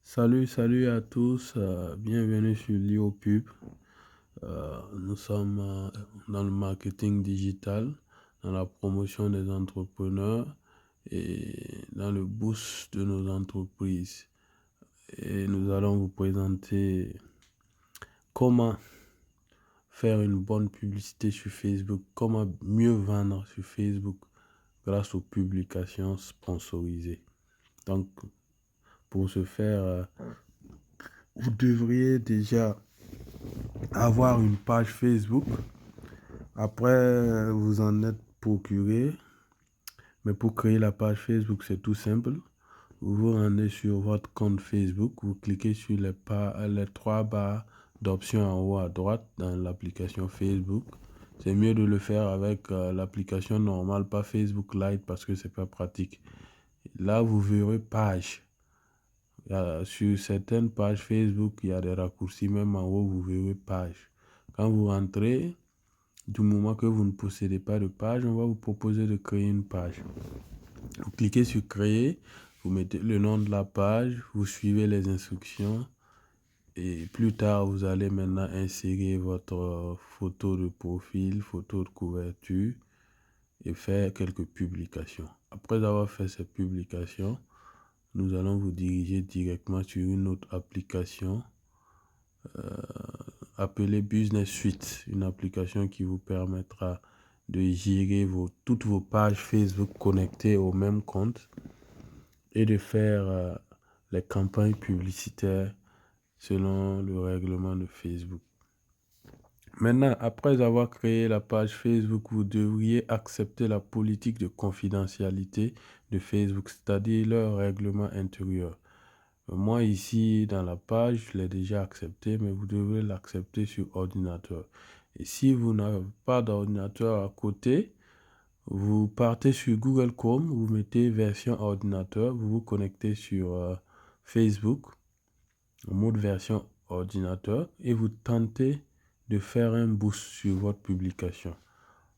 Salut à tous, bienvenue sur LioPub. Nous sommes dans le marketing digital, dans la promotion des entrepreneurs et dans le boost de nos entreprises. Et nous allons vous présenter comment faire une bonne publicité sur Facebook, comment mieux vendre sur Facebook grâce aux publications sponsorisées. Donc, pour ce faire, vous devriez déjà avoir une page Facebook. Après, vous en êtes procuré. Mais pour créer la page Facebook, c'est tout simple. Vous vous rendez sur votre compte Facebook. Vous cliquez sur les trois barres d'options en haut à droite dans l'application Facebook. C'est mieux de le faire avec l'application normale, pas Facebook Lite parce que c'est pas pratique. Là, vous verrez page. Sur certaines pages Facebook, il y a des raccourcis. Même en haut, vous verrez page. Quand vous rentrez, du moment que vous ne possédez pas de page, on va vous proposer de créer une page. Vous cliquez sur créer, vous mettez le nom de la page, vous suivez les instructions et plus tard, vous allez maintenant insérer votre photo de profil, photo de couverture et faire quelques publications. Après avoir fait ces publications, nous allons vous diriger directement sur une autre application appelée Business Suite, une application qui vous permettra de gérer toutes vos pages Facebook connectées au même compte et de faire les campagnes publicitaires selon le règlement de Facebook. Maintenant, après avoir créé la page Facebook, vous devriez accepter la politique de confidentialité de Facebook, c'est-à-dire leur règlement intérieur. Moi, ici, dans la page, je l'ai déjà accepté, mais vous devrez l'accepter sur ordinateur. Et si vous n'avez pas d'ordinateur à côté, vous partez sur Google Chrome, vous mettez version ordinateur, vous vous connectez sur Facebook, en mode version ordinateur, et vous tentez de faire un boost sur votre publication.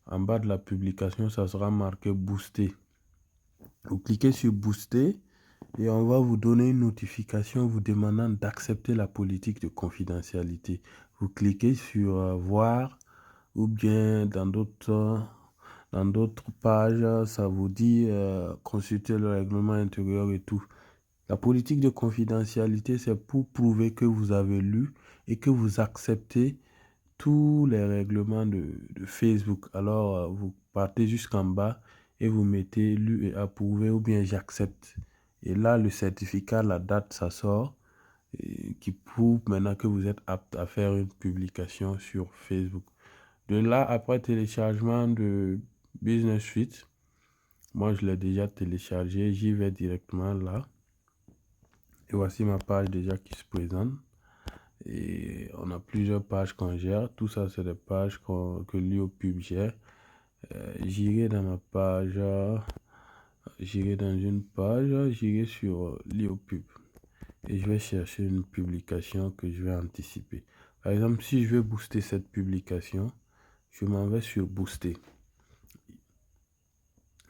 En bas de la publication, ça sera marqué booster. Vous cliquez sur booster et on va vous donner une notification vous demandant d'accepter la politique de confidentialité. Vous cliquez sur voir ou bien dans d'autres pages, ça vous dit consulter le règlement intérieur et tout. La politique de confidentialité, c'est pour prouver que vous avez lu et que vous acceptez tous les règlements de Facebook. Alors, vous partez jusqu'en bas et vous mettez lu et approuvé ou bien j'accepte. Et là, le certificat, la date, ça sort et qui prouve maintenant que vous êtes apte à faire une publication sur Facebook. De là, après téléchargement de Business Suite, moi je l'ai déjà téléchargé, j'y vais directement là. Et voici ma page déjà qui se présente. Et on a plusieurs pages qu'on gère. Tout ça, c'est des pages que LioPub gère. J'irai dans ma page, j'irai dans une page, j'irai sur LioPub. Et je vais chercher une publication que je vais anticiper. Par exemple, si je veux booster cette publication, je m'en vais sur Booster.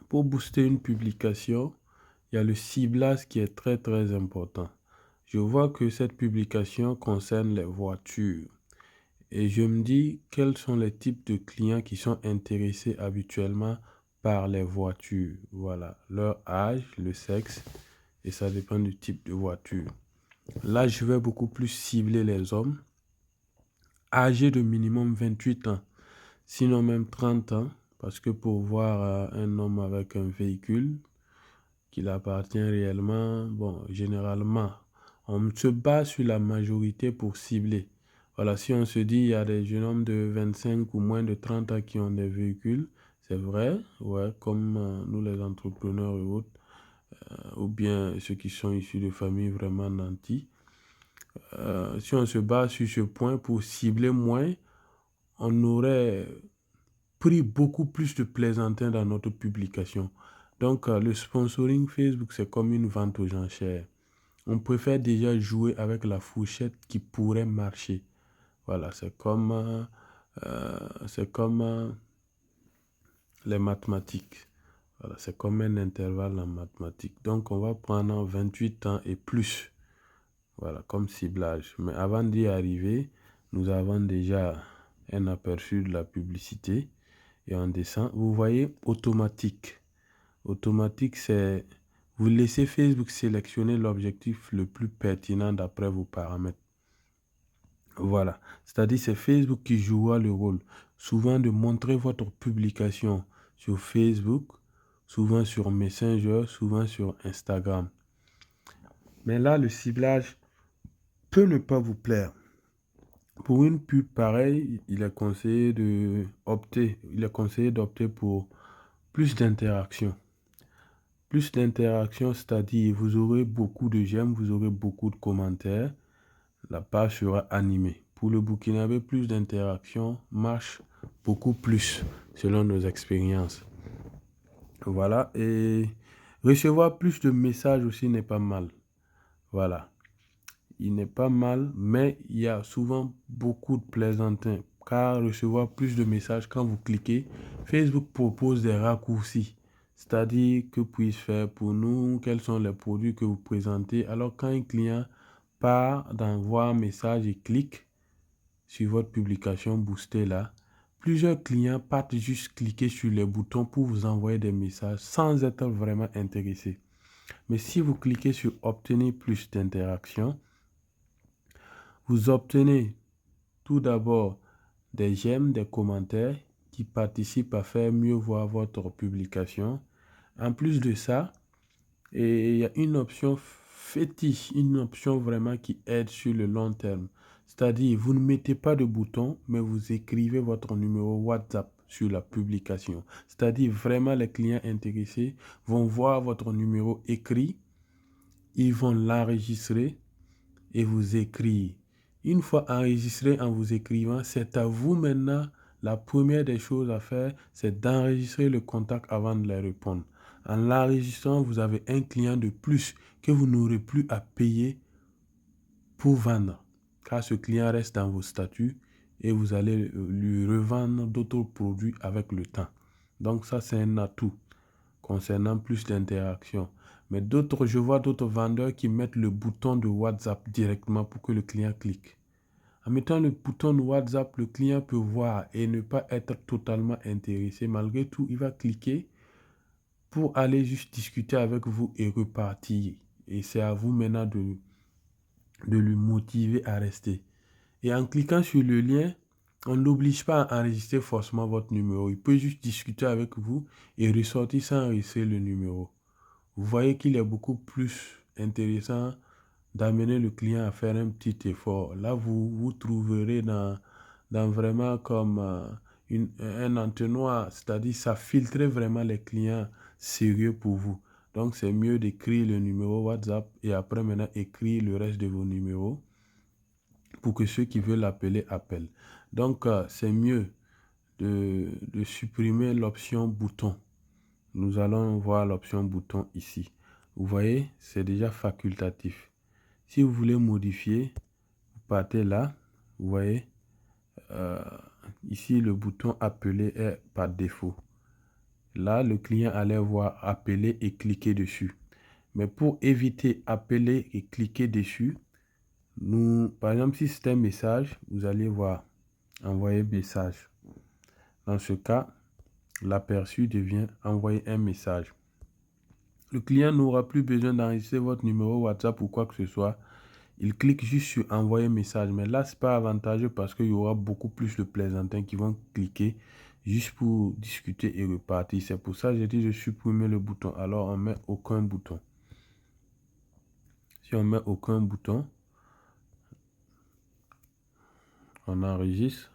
Pour booster une publication, il y a le ciblage qui est très important. Je vois que cette publication concerne les voitures. Et je me dis quels sont les types de clients qui sont intéressés habituellement par les voitures. Voilà, leur âge, le sexe, et ça dépend du type de voiture. Là, je vais beaucoup plus cibler les hommes âgés de minimum 28 ans, sinon même 30 ans, parce que pour voir un homme avec un véhicule qu'il appartient réellement, bon, généralement, on se base sur la majorité pour cibler. Voilà, si on se dit il y a des jeunes hommes de 25 ou moins de 30 ans qui ont des véhicules, c'est vrai, ouais, comme nous les entrepreneurs et autres, ou bien ceux qui sont issus de familles vraiment nantis. Si on se base sur ce point pour cibler moins, on aurait pris beaucoup plus de plaisantins dans notre publication. Donc, le sponsoring Facebook, c'est comme une vente aux enchères. On préfère déjà jouer avec la fourchette qui pourrait marcher. Voilà, c'est comme les mathématiques. Voilà, c'est comme un intervalle en mathématiques. Donc, on va prendre 28 ans et plus. Voilà, comme ciblage. Mais avant d'y arriver, nous avons déjà un aperçu de la publicité. Et on descend. Vous voyez, automatique. Automatique, c'est... Vous laissez Facebook sélectionner l'objectif le plus pertinent d'après vos paramètres. Voilà. C'est-à-dire, c'est Facebook qui jouera le rôle souvent de montrer votre publication sur Facebook, souvent sur Messenger, souvent sur Instagram. Mais là, le ciblage peut ne pas vous plaire. Pour une pub pareille, il est conseillé d'opter pour plus d'interaction. Plus d'interaction, c'est-à-dire vous aurez beaucoup de j'aime, vous aurez beaucoup de commentaires. La page sera animée. Pour le Burkinabé, plus d'interaction marche beaucoup plus selon nos expériences. Voilà. Et recevoir plus de messages aussi n'est pas mal. Voilà. Il n'est pas mal, mais il y a souvent beaucoup de plaisantins. Car recevoir plus de messages, quand vous cliquez, Facebook propose des raccourcis. C'est-à-dire, que puis-je faire pour nous? Quels sont les produits que vous présentez? Alors, quand un client part d'envoyer un message et clique sur votre publication boostée là, plusieurs clients partent juste cliquer sur les boutons pour vous envoyer des messages sans être vraiment intéressés. Mais si vous cliquez sur obtenir plus d'interactions, vous obtenez tout d'abord des j'aime, des commentaires qui participent à faire mieux voir votre publication. En plus de ça, il y a une option fétiche, une option vraiment qui aide sur le long terme. C'est-à-dire, vous ne mettez pas de bouton, mais vous écrivez votre numéro WhatsApp sur la publication. C'est-à-dire, vraiment, les clients intéressés vont voir votre numéro écrit, ils vont l'enregistrer et vous écrire. Une fois enregistré en vous écrivant, c'est à vous maintenant, la première des choses à faire, c'est d'enregistrer le contact avant de les répondre. En l'enregistrant, vous avez un client de plus que vous n'aurez plus à payer pour vendre. Car ce client reste dans vos statuts et vous allez lui revendre d'autres produits avec le temps. Donc ça, c'est un atout concernant plus d'interaction. Mais je vois d'autres vendeurs qui mettent le bouton de WhatsApp directement pour que le client clique. En mettant le bouton de WhatsApp, le client peut voir et ne pas être totalement intéressé. Malgré tout, il va cliquer pour aller juste discuter avec vous et repartir. Et c'est à vous maintenant de lui motiver à rester. Et en cliquant sur le lien, on n'oblige pas à enregistrer forcément votre numéro. Il peut juste discuter avec vous et ressortir sans enregistrer le numéro. Vous voyez qu'il est beaucoup plus intéressant d'amener le client à faire un petit effort. Là, vous vous trouverez dans vraiment comme un entonnoir, c'est-à-dire ça filtrait vraiment les clients sérieux pour vous. Donc, c'est mieux d'écrire le numéro WhatsApp et après maintenant écrire le reste de vos numéros pour que ceux qui veulent appeler appellent. Donc, c'est mieux de supprimer l'option bouton. Nous allons voir l'option bouton ici. Vous voyez, c'est déjà facultatif. Si vous voulez modifier, vous partez là. Vous voyez, ici le bouton appeler est par défaut. Là, le client allait voir appeler et cliquer dessus. Mais pour éviter appeler et cliquer dessus, par exemple, si c'est un message, vous allez voir envoyer message. Dans ce cas, l'aperçu devient envoyer un message. Le client n'aura plus besoin d'enregistrer votre numéro WhatsApp ou quoi que ce soit. Il clique juste sur envoyer message. Mais là, ce n'est pas avantageux parce qu'il y aura beaucoup plus de plaisantins qui vont cliquer juste pour discuter et repartir. C'est pour ça que j'ai dit je supprime le bouton. Alors, on met aucun bouton. Si on met aucun bouton, on enregistre.